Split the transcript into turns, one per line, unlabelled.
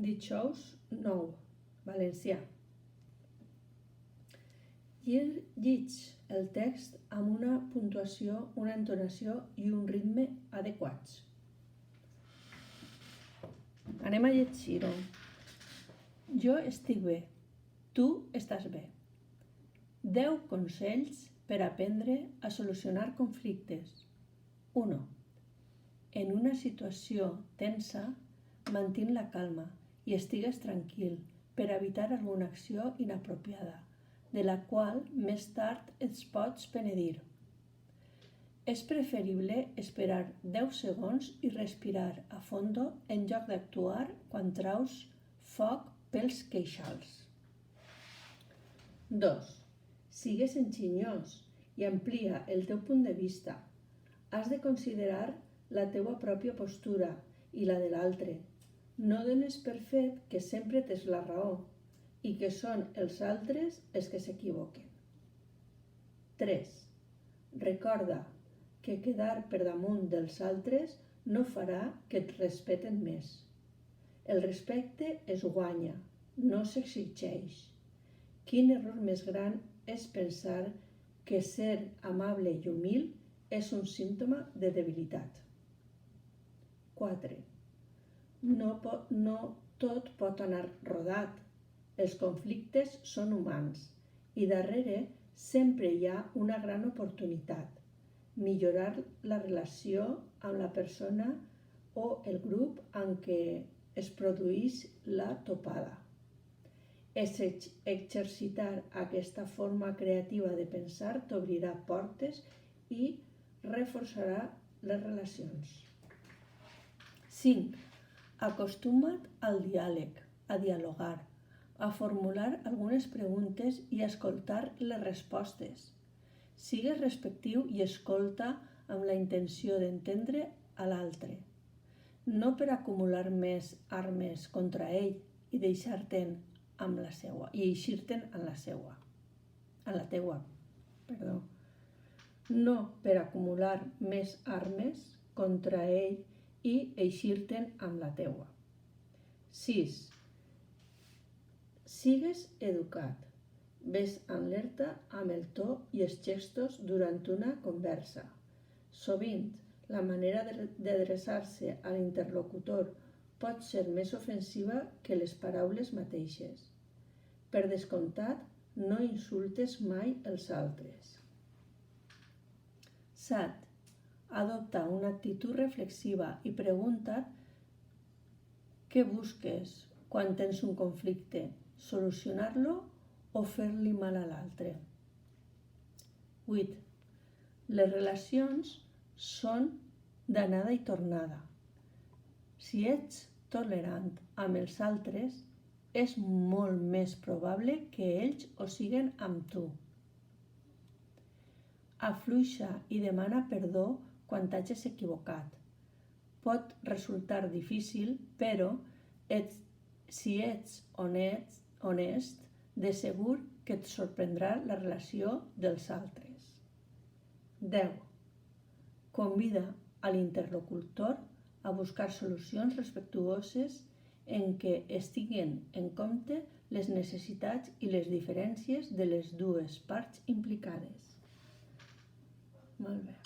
Dijous 9, valencià. Lleig el text amb una puntuació, una entonació i un ritme adequats. Anem a llegir-ho. Jo estic bé. Tu estàs bé. 10 consells per aprendre a solucionar conflictes. 1. En una situació tensa, mantén la calma i estigues tranquil per evitar alguna acció inapropiada, de la qual més tard et pots penedir. És preferible esperar 10 segons i respirar a fondo en lloc d'actuar quan traus foc pels queixals. 2. Sigues enginyós i amplia el teu punt de vista. Has de considerar la teua pròpia postura i la de l'altre. No dones per fet que sempre tens la raó i que són els altres els que s'equivoquen. 3. Recorda que quedar per damunt dels altres no farà que et respeten més. El respecte es guanya, no s'exigeix. Quin error més gran és pensar que ser amable i humil és un símptoma de debilitat. 4. No tot pot anar rodat. Els conflictes són humans i darrere sempre hi ha una gran oportunitat: millorar la relació amb la persona o el grup en què es produeix la topada. Exercitar aquesta forma creativa de pensar t'obrirà portes i reforçarà les relacions. 5. Acostuma't al diàleg, a dialogar, a formular algunes preguntes i a escoltar les respostes. Sigues respectiu i escolta amb la intenció d'entendre a l'altre, no per acumular més armes contra ell i eixir-te'n en la teua. No per acumular més armes contra ell i eixir-te'n amb la teua. 6. Sigues educat. Ves alerta amb el to i els gestos durant una conversa. Sovint, la manera d'adreçar-se a l'interlocutor pot ser més ofensiva que les paraules mateixes. Per descomptat, no insultes mai els altres. 7. Adopta una actitud reflexiva i pregunta't què busques quan tens un conflicte, solucionar-lo o fer-li mal a l'altre. 8. Les relacions són d'anada i tornada. Si ets tolerant amb els altres, és molt més probable que ells ho siguin amb tu. Afluixa i demana perdó quan t'hagis equivocat. Pot resultar difícil, però si ets honest, de segur que et sorprendrà la relació dels altres. 10. Convida a l'interlocutor a buscar solucions respectuoses en què es tinguin en compte les necessitats i les diferències de les dues parts implicades. Molt bé.